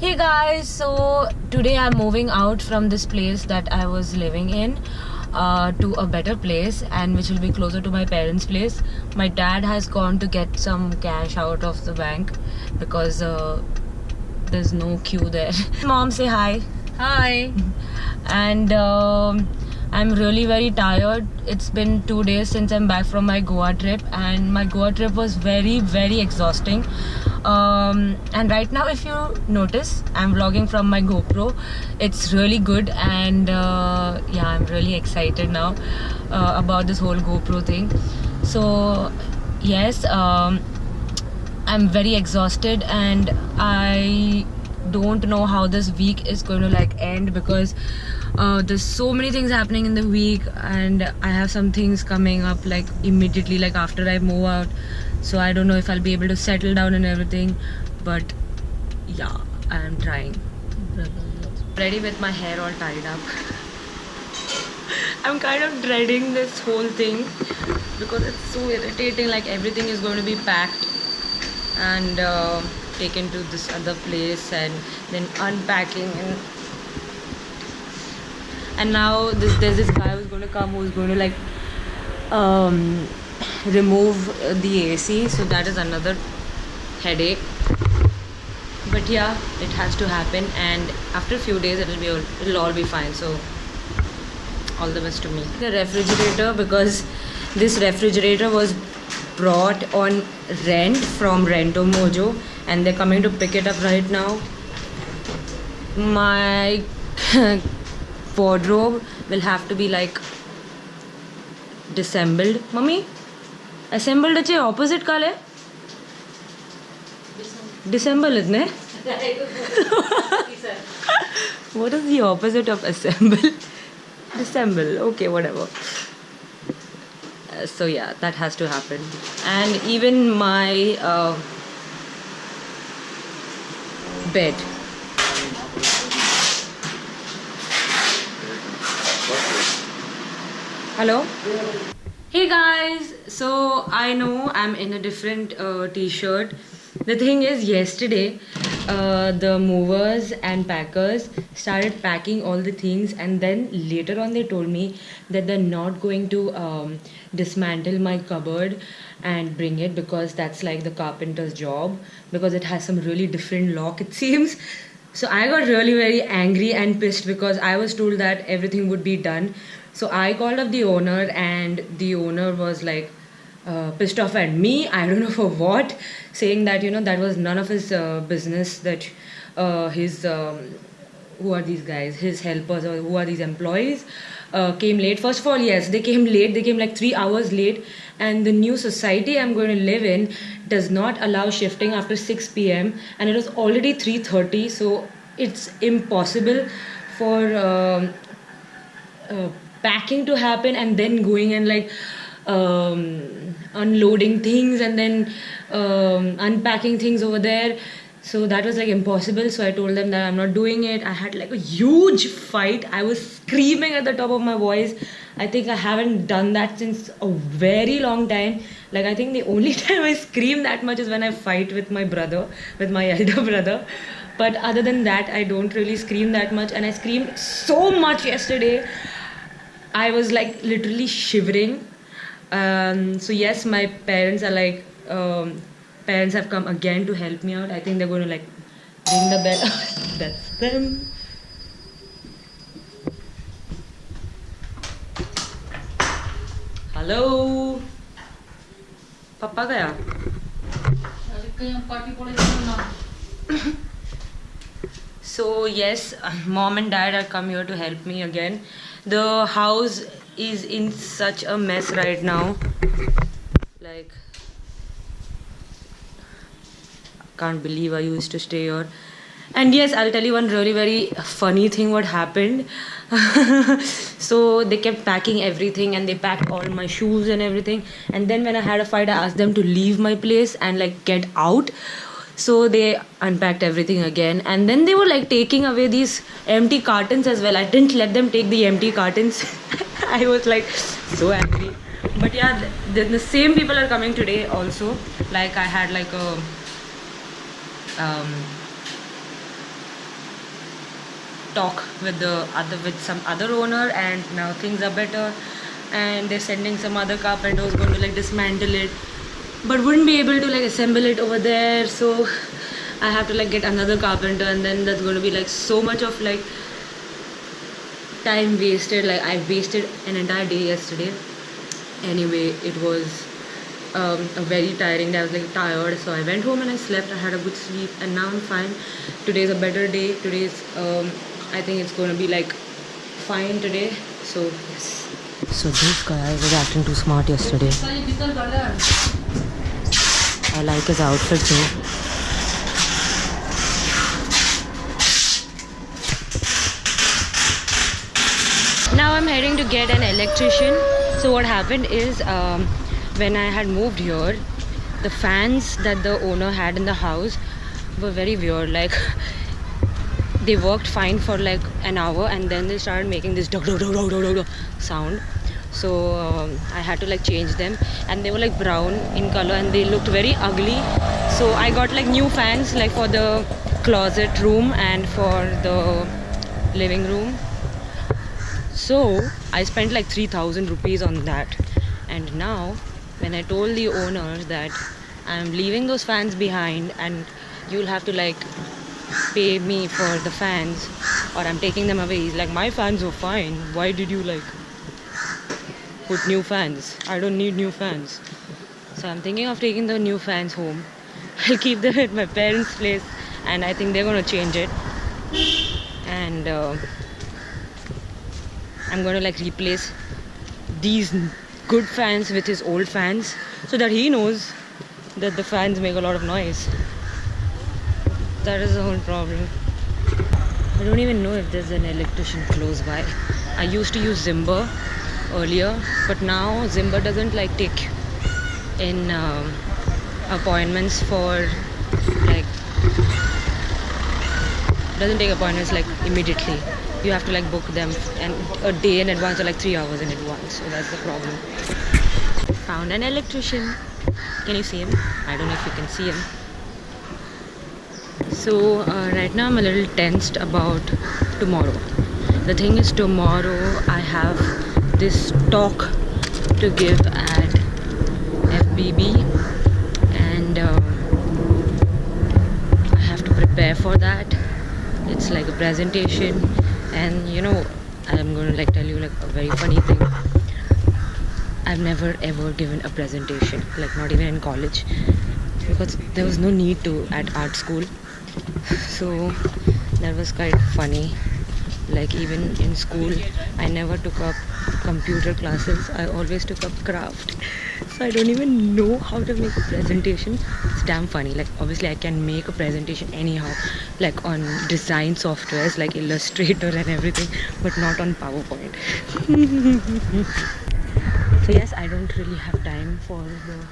Hey guys, so today I'm moving out from this place that I was living in to a better place, and which will be closer to my parents' place. My dad has gone to get some cash out of the bank because there's no queue there. Mom, say hi. Hi. And I'm really very tired. It's been 2 days since I'm back from my Goa trip, and my Goa trip was very exhausting. And right now, if you notice, I'm vlogging from my GoPro. It's really good, and yeah, I'm really excited now about this whole GoPro thing. So yes, I'm very exhausted, and I don't know how this week is going to like end, because there's so many things happening in the week, and I have some things coming up like immediately, like after I move out. So I don't know if I'll be able to settle down and everything, but yeah, I am trying. Ready with my hair all tied up. I'm kind of dreading this whole thing because it's so irritating. Like everything is going to be packed and taken to this other place, and then unpacking, and now there's this guy who's going to come, who's going to like remove the AC, so that is another headache. But yeah, it has to happen, and after a few days it'll all be fine. So all the best to me. The refrigerator, because this refrigerator was brought on rent from Rento Mojo, and they're coming to pick it up right now. My wardrobe will have to be like disassembled. Mummy, assembled ache opposite kale? Disassemble, isn't it? What is the opposite of assemble? Disassemble. Okay, whatever. So yeah, that has to happen. And even my bed. Hello? Hey guys, so I know I'm in a different t-shirt. The thing is, yesterday the movers and packers started packing all the things, and then later on they told me that they're not going to dismantle my cupboard and bring it, because that's like the carpenter's job, because it has some really different lock, it seems. So I got really very angry and pissed, because I was told that everything would be done. So I called up the owner, and the owner was like pissed off at me. I don't know for what, saying that that was none of his business, that his who are these guys, his helpers, or who are these employees, came late. First of all, yes, they came late. They came like 3 hours late, and the new society I'm going to live in does not allow shifting after 6 p.m. and it was already 3:30, so it's impossible for packing to happen, and then going and like unloading things, and then unpacking things over there. So that was like impossible. So I told them that I'm not doing it. I had like a huge fight. I was screaming at the top of my voice. I think I haven't done that since a very long time. Like I think the only time I scream that much is when I fight with my brother, with my elder brother. But other than that, I don't really scream that much. And I screamed so much yesterday. I was like literally shivering. So yes, my parents are like parents have come again to help me out. I think they're going to like ring the bell. That's them. Hello. Papa gaya? So yes, mom and dad are come here to help me again. The house is in such a mess right now. Like, can't believe I used to stay here. And yes, I'll tell you one really very funny thing what happened. So they kept packing everything, and they packed all my shoes and everything, and then when I had a fight, I asked them to leave my place and like get out. So they unpacked everything again, and then they were like taking away these empty cartons as well. I didn't let them take the empty cartons. I was like so angry. But yeah, the same people are coming today also. Like I had like a talk with some other owner, and now things are better. And they're sending some other carpenter who's going to like dismantle it, but wouldn't be able to like assemble it over there. So I have to like get another carpenter, and then that's going to be like so much of like time wasted. Like I wasted an entire day yesterday. Anyway, it was a very tiring day. I was like tired, so I went home and I slept. I had a good sleep, and now I'm fine. Today's a better day. Today's I think it's going to be like fine today. So yes. So this guy was acting too smart yesterday. I like his outfit too. Now I'm heading to get an electrician. So what happened is when I had moved here, the fans that the owner had in the house were very weird. Like they worked fine for like an hour, and then they started making this dog sound. So I had to like change them, and they were like brown in color and they looked very ugly. So I got like new fans like for the closet room and for the living room. So I spent like 3,000 rupees on that. And now when I told the owner that I'm leaving those fans behind and you'll have to like pay me for the fans or I'm taking them away, he's like, my fans were fine, why did you like put new fans? I don't need new fans. So I'm thinking of taking the new fans home. I'll keep them at my parents' place, and I think they're gonna change it. And I'm gonna like replace these good fans with his old fans, so that he knows that the fans make a lot of noise. That is the whole problem. I don't even know if there's an electrician close by. I used to use Zimber earlier, but now Zimber doesn't like take in appointments for like doesn't take appointments like immediately. You have to like book them and a day in advance or like 3 hours in advance. So that's the problem. Found an electrician. Can you see him? I don't know if you can see him. So right now I'm a little tensed about tomorrow. The thing is, tomorrow I have this talk to give at FBB, and I have to prepare for that. It's like a presentation, and you know, I'm going to like tell you like a very funny thing. I've never ever given a presentation, like not even in college, because there was no need to at art school. So that was quite funny. Like even in school, I never took up computer classes. I always took up craft. So I don't even know how to make a presentation. It's damn funny. Like obviously I can make a presentation anyhow, like on design softwares like Illustrator and everything, but not on PowerPoint. So yes, I don't really have time for the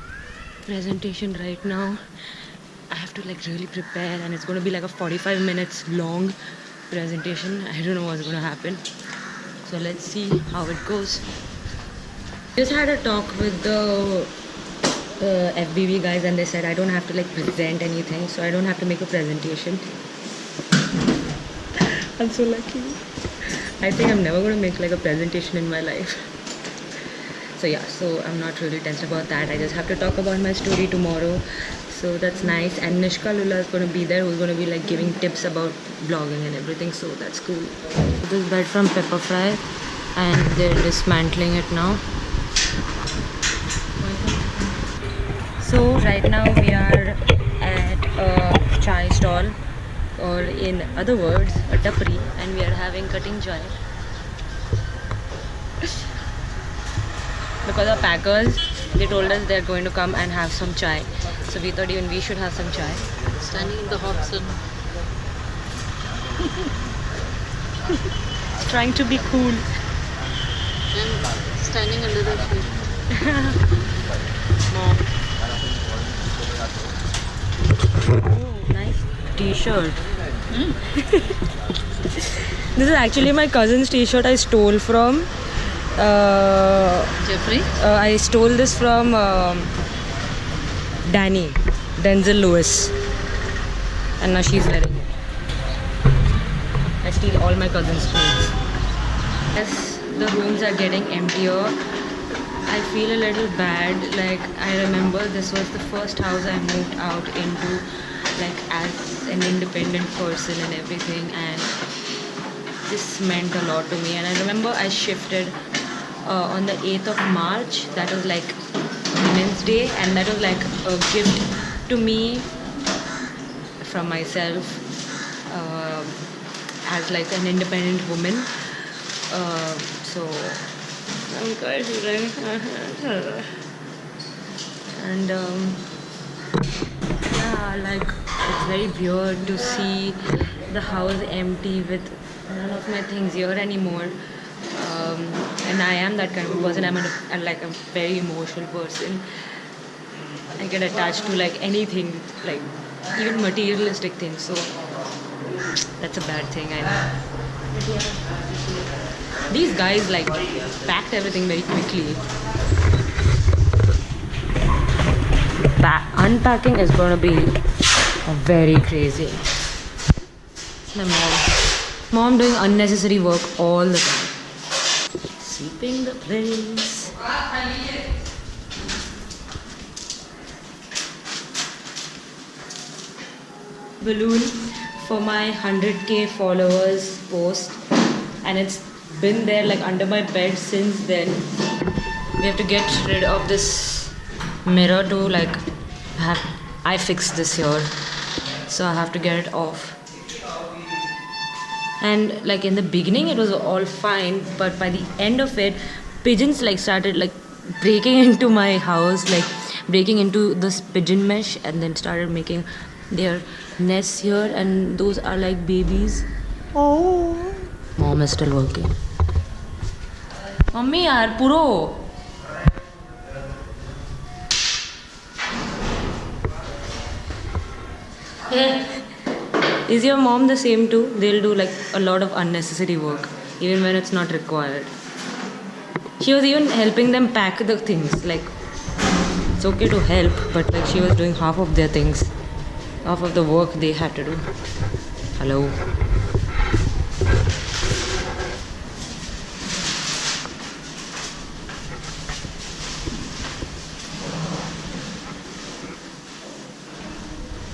presentation right now. I have to like really prepare, and it's going to be like a 45 minutes long presentation. I don't know what's going to happen. So let's see how it goes. Just had a talk with the FBB guys, and they said I don't have to like present anything, so I don't have to make a presentation. I'm so lucky. I think I'm never going to make like a presentation in my life. So yeah, so I'm not really tensed about that. I just have to talk about my story tomorrow. So that's nice. And Nishka Lula is going to be there, who's going to be like giving tips about blogging and everything. So that's cool. This is bread from Pepper Fry, and they're dismantling it now. So right now we are at a chai stall, or in other words, a tapri, and we are having cutting chai. Because our packers, they told us they're going to come and have some chai. So we thought even we should have some chai. Standing in the hot sun. Trying to be cool. And standing under the tree. Oh, nice t-shirt. This is actually my cousin's t-shirt I stole from Jeffrey? I stole this from Denzel Lewis, and now she's wearing it. I steal all my cousins' clothes. As the rooms are getting emptier, I feel a little bad. Like, I remember this was the first house I moved out into, like, as an independent person and everything, and this meant a lot to me. And I remember I shifted on the 8th of March. That was like Women's Day, and that was like a gift to me from myself as like an independent woman. So I'm considering and yeah, like it's very weird to see the house empty with none of my things here anymore. And I am that kind of person. I'm like a very emotional person. I get attached to like anything, like even materialistic things. So that's a bad thing, I know. These guys like packed everything very quickly. Unpacking is gonna be very crazy. My mom doing unnecessary work all the time. Sweeping the place. Balloon for my 100k followers post, and it's been there like under my bed since then. We have to get rid of this mirror to like I fixed this here, so I have to get it off. And like in the beginning it was all fine, but by the end of it, pigeons like started like breaking into my house, like breaking into this pigeon mesh, and then started making their nests here, and those are like babies. Oh, mom is still working. Mummy yaar puro. Is your mom the same too? They'll do like a lot of unnecessary work even when it's not required. She was even helping them pack the things. Like, it's okay to help, but like she was doing half of their things, half of the work they had to do. Hello.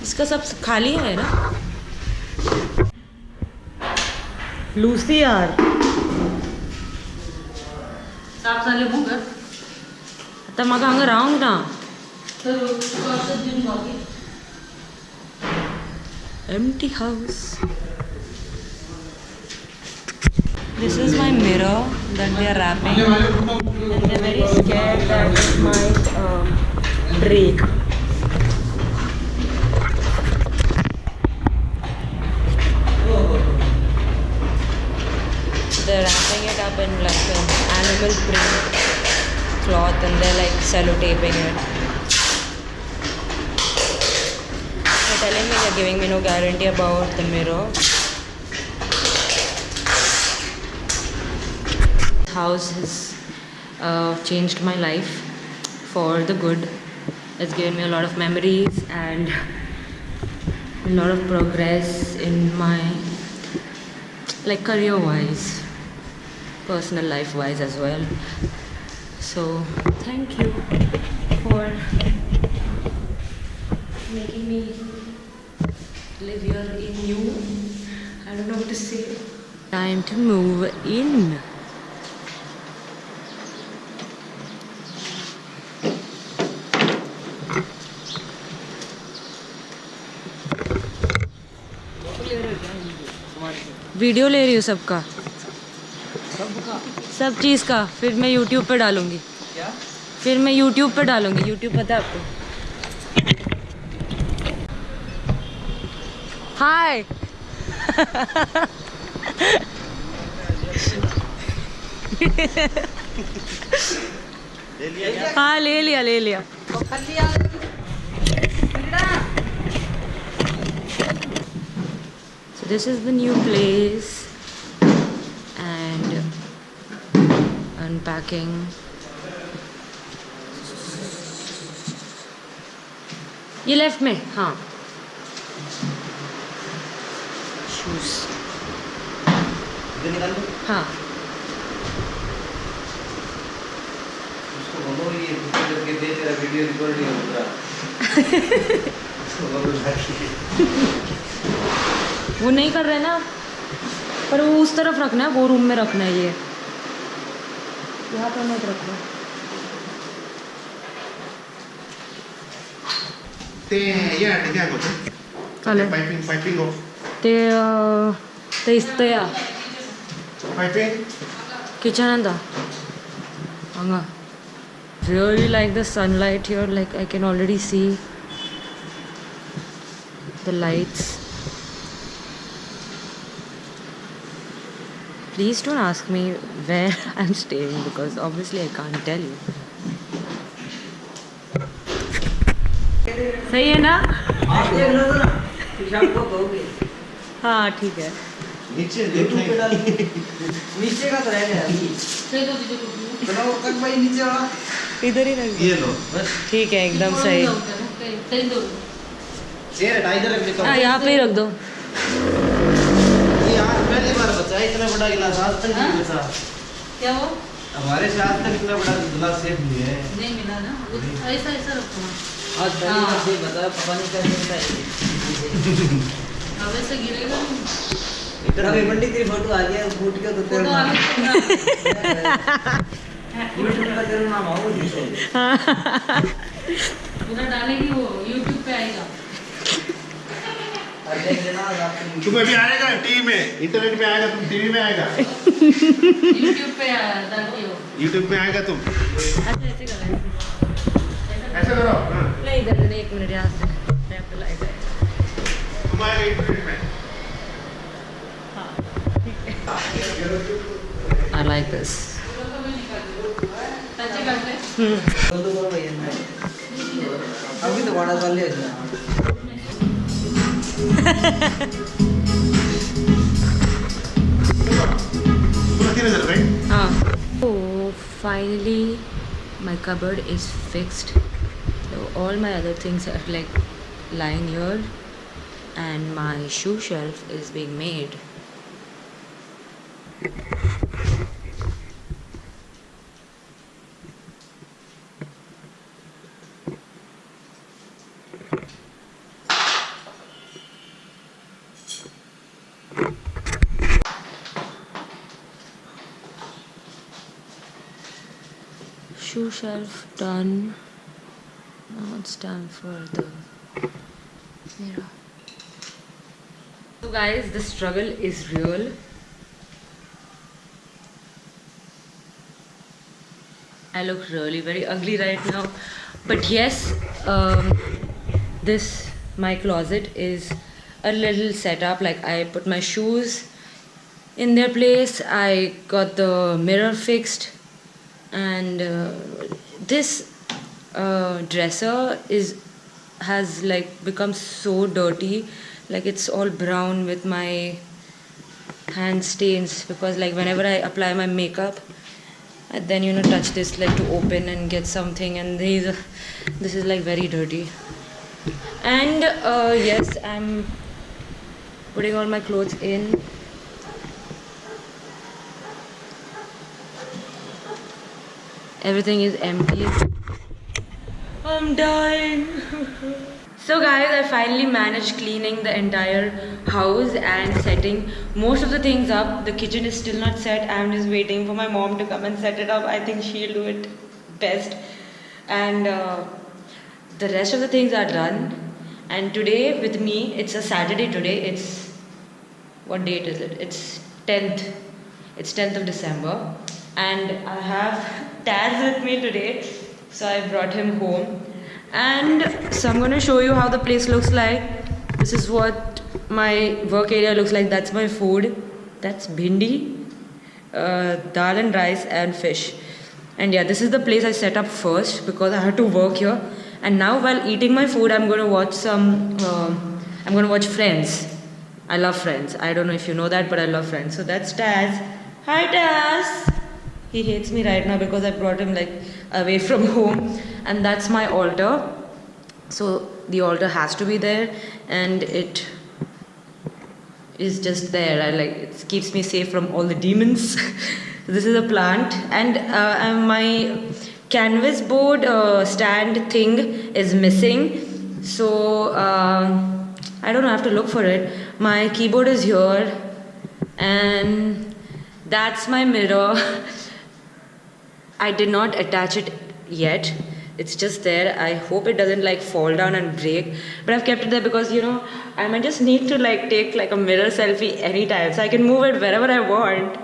इसका सब खाली है ना? Lucy यार साफ साले बुंगा आता मग अंग राउंड ना empty house. This is my mirror that they are wrapping, and they're very scared that it might break. They're wrapping it up in like an animal print cloth, and they're like sellotaping it. They're telling me they're giving me no guarantee about the mirror. This house has changed my life for the good. It's given me a lot of memories and a lot of progress in my like career wise, personal life wise as well. So thank you for making me live here in you. I don't know what to say. Time to move in. Video ले रही हूँ सबका, सब चीज़ का। फिर मैं YouTube पे डालूँगी। फिर मैं YouTube पे डालूँगी। YouTube पता है आपको? हाय। हाँ ले लिया। So this is the new place and unpacking. ये लेफ्ट में, हाँ। Shoes. हाँ उसको बोलो ये करके दे, तेरा वीडियो रिकॉर्ड नहीं हो रहा। उसको बोलो जाके। वो नहीं कर रहे ना, पर वो उस तरफ रखना है, वो रूम में रखना है, ये यहाँ पर मत रखना। ते या क्या होतं चालेल पाइपिंग ऑफ ते इस्तया पाइपिंग किचन अंदा हंगा really like the sunlight here, like I can already see the lights. Please don't ask me where I'm staying because obviously I can't tell you. सही है ना? हाँ ठीक है। नीचे देखने नीचे का तो रह गया भाई, नीचे वाला इधर ही रख ये लो बस। ठीक है, एकदम सही। चेयर हटा, इधर रख देता हाँ हूँ। यहाँ पे ही रख दो। ये आज पहली बार बचा है, इतना बड़ा गिलास आज तक नहीं बचा। क्या हो? हमारे से आज तक इतना बड़ा गिलास सेफ नहीं है। नहीं मिला ना, ऐसा ऐसा रखो। आज पहली बार से बता, पता नहीं कैसे मिलता है। अब ऐसे गिरेगा नहीं। इधर अभी पंडित की फोटो आ गया, फूट के तो तेरा फोटो आगे यूट्यूब पे तेरा नाम आओ नीचे। उधर डालेगी, वो यूट्यूब पे आएगा। और देख लेना आप तुम अभी आएगा टीवी में, इंटरनेट पे आएगा, तुम टीवी में आएगा, यूट्यूब पे डालती हो। यूट्यूब में आएगा तुम। अच्छा ऐसे कर रहे हैं। ऐसा करो हाँ। नहीं इधर नहीं, एक मिनट यहाँ से मैं आपको लाइट है। तुम आएगा इंटरनेट में। I like this. टच कर ले। बोल दो भैया ना, अभी तो बड़ा चल लिया। So finally my cupboard is fixed. So all my other things are like lying here and my shoe shelf is being made. Shoe shelf done. Now it's time for the mirror. So guys, the struggle is real. I look really very ugly right now, but yes, this my closet is a little setup. Like I put my shoes in their place, I got the mirror fixed, and this dresser has like become so dirty, like it's all brown with my hand stains, because like whenever I apply my makeup and then touch this like to open and get something, and this is like very dirty. And yes, I'm putting all my clothes in. Everything is empty. I'm dying. So guys, I finally managed cleaning the entire house and setting most of the things up. The kitchen is still not set. I'm just waiting for my mom to come and set it up. I think she'll do it best. And the rest of the things are done. And today with me, it's a Saturday today. It's, what date is it? It's 10th. It's 10th of December. And I have Taz with me today. So I brought him home. And so I'm going to show you how the place looks like. This is what my work area looks like. That's my food. That's bhindi, dal and rice and fish. And yeah, this is the place I set up first because I had to work here. And now while eating my food, I'm going to watch Friends. I love Friends. I don't know if you know that, but I love Friends. So that's Taz. Hi Taz. He hates me right now because I brought him like away from home. And that's my altar. So the altar has to be there, and it is just there. It keeps me safe from all the demons. This is a plant, and my canvas board stand thing is missing. So I don't know. I have to look for it. My keyboard is here, and that's my mirror. I did not attach it yet. It's just there. I hope it doesn't like fall down and break. But I've kept it there because I might just need to like take like a mirror selfie anytime, so I can move it wherever I want.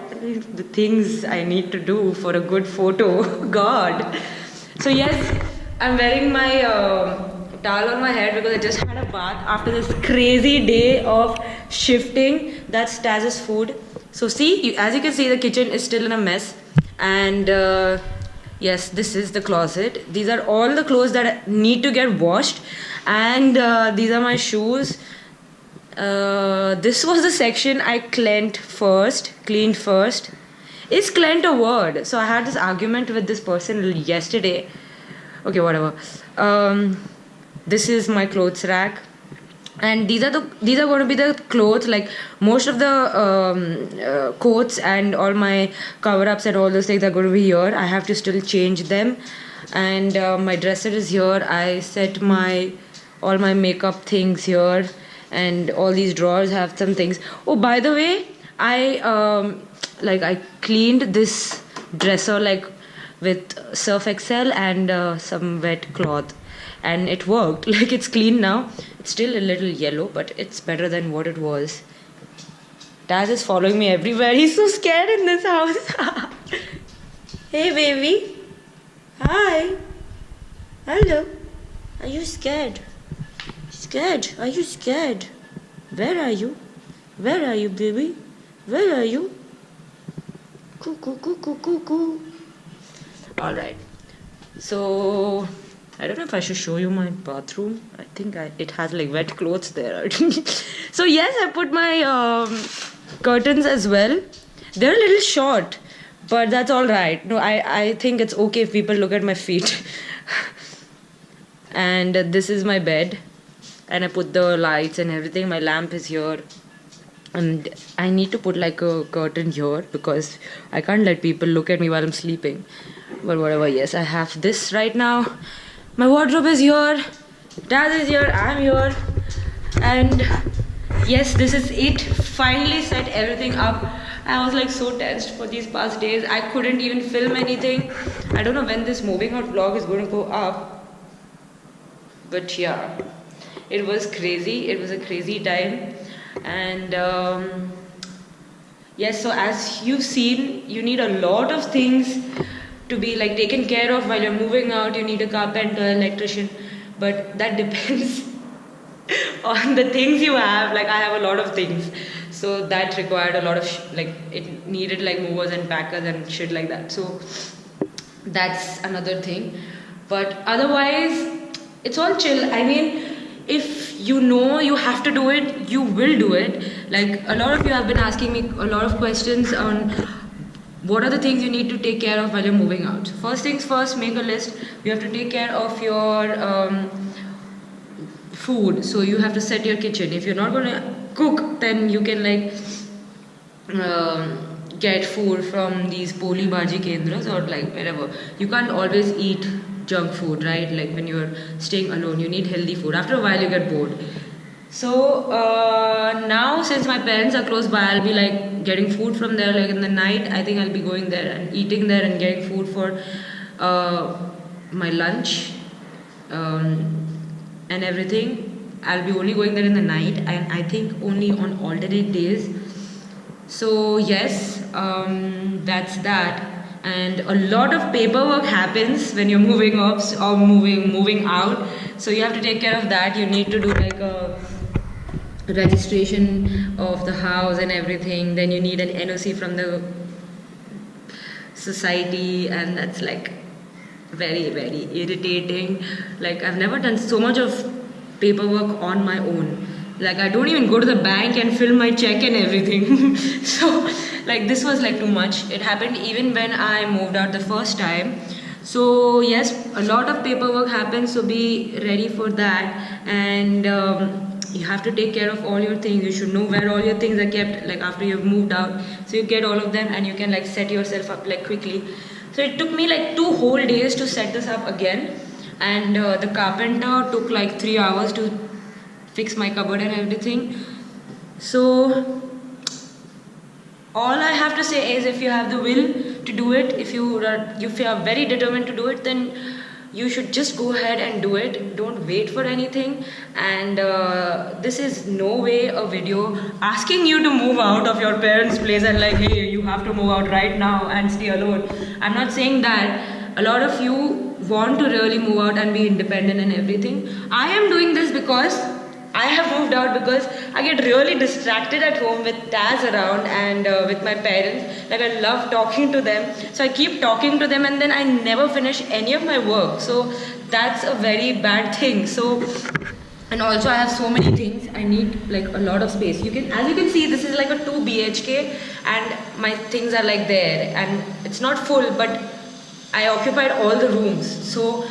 The things I need to do for a good photo. God. So yes, I'm wearing my towel on my head because I just had a bath after this crazy day of shifting. That's Taz's food. So see, as you can see, the kitchen is still in a mess. And yes, this is the closet. These are all the clothes that need to get washed. And these are my shoes. This was the section I cleaned first. Is cleaned a word? So I had this argument with this person yesterday. Okay, whatever. This is my clothes rack. And these are going to be the clothes, like most of the coats and all my cover-ups and all those things are going to be here. I have to still change them. And my dresser is here. I set all my makeup things here, and all these drawers have some things. Oh, by the way, I cleaned this dresser with Surf Excel and some wet cloth. And it worked. It's clean now. It's still a little yellow, but it's better than what it was. Taz is following me everywhere. He's so scared in this house. Hey baby. Hi. Hello. Are you scared? Scared? Are you scared? Where are you? Where are you, baby? Where are you? Coo. Alright. So I don't know if I should show you my bathroom. I think it has wet clothes there. So yes, I put my curtains as well. They're a little short, but that's all right. No, I think it's okay if people look at my feet. And this is my bed. And I put the lights and everything. My lamp is here. And I need to put a curtain here because I can't let people look at me while I'm sleeping. But whatever, yes, I have this right now. My wardrobe is here, Taz is here, I'm here, and yes, this is it. Finally set everything up. I was so tensed for these past days. I couldn't even film anything. I don't know when this moving out vlog is going to go up, but yeah, it was crazy. It was a crazy time. And yes, so as you've seen, you need a lot of things to be taken care of while you're moving out. You need a carpenter, electrician, but that depends on the things you have. I have a lot of things, so that required a lot of it needed movers and packers and shit like that. So that's another thing, but otherwise it's all chill. I mean, if you have to do it, you will do it. A lot of you have been asking me a lot of questions on what are the things you need to take care of while you're moving out. First things first, make a list. You have to take care of your food. So you have to set your kitchen. If you're not going to cook, then you can get food from these Poli Bhaji Kendras or wherever. You can't always eat junk food, right? When you're staying alone, you need healthy food. After a while, you get bored. So now, since my parents are close by, I'll be getting food from there. In the night, I think I'll be going there and eating there and getting food for my lunch and everything. I'll be only going there in the night, and I think only on alternate days. So yes, that's that. And a lot of paperwork happens when you're moving up or moving out. So you have to take care of that. You need to do a registration of the house and everything. Then you need an NOC from the society, and that's very, very irritating. I've never done so much of paperwork on my own. I don't even go to the bank and fill my check and everything. So this was too much. It happened even when I moved out the first time. So yes, a lot of paperwork happens, so be ready for that. And you have to take care of all your things. You should know where all your things are kept, like after you've moved out, so you get all of them and you can like set yourself up like quickly. So it took me like 2 whole days to set this up again, and the carpenter took like 3 hours to fix my cupboard and everything. So all I have to say is, if you have the will to do it, if you are very determined to do it, then you should just go ahead and do it. Don't wait for anything. And this is no way a video asking you to move out of your parents' place and like, hey, you have to move out right now and stay alone. I'm not saying that. A lot of you want to really move out and be independent and everything. I am doing this because I have moved out because I get really distracted at home with Taz around and with my parents. Like, I love talking to them, so I keep talking to them and then I never finish any of my work. So that's a very bad thing. So, and also I have so many things. I need like a lot of space. As you can see, this is like a 2 BHK and my things are like there, and it's not full, but I occupied all the rooms. So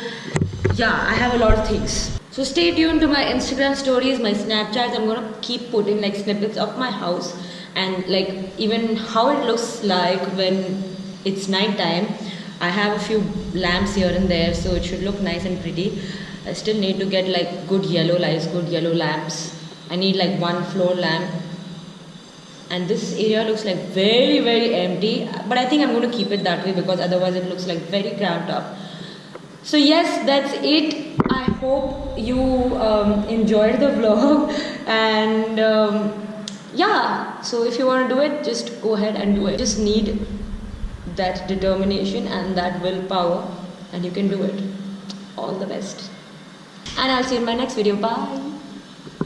yeah, I have a lot of things. So stay tuned to my Instagram stories, my Snapchats. I'm gonna keep putting like snippets of my house and like even how it looks like when it's night time. I have a few lamps here and there, so it should look nice and pretty. I still need to get like good yellow lights, good yellow lamps. I need like 1 floor lamp. And this area looks like very, very empty. But I think I'm going to keep it that way because otherwise it looks like very cramped up. So yes, that's it. I hope you enjoyed the vlog. And yeah, so if you want to do it, just go ahead and do it. Just need that determination and that willpower, and you can do it. All the best. And I'll see you in my next video. Bye.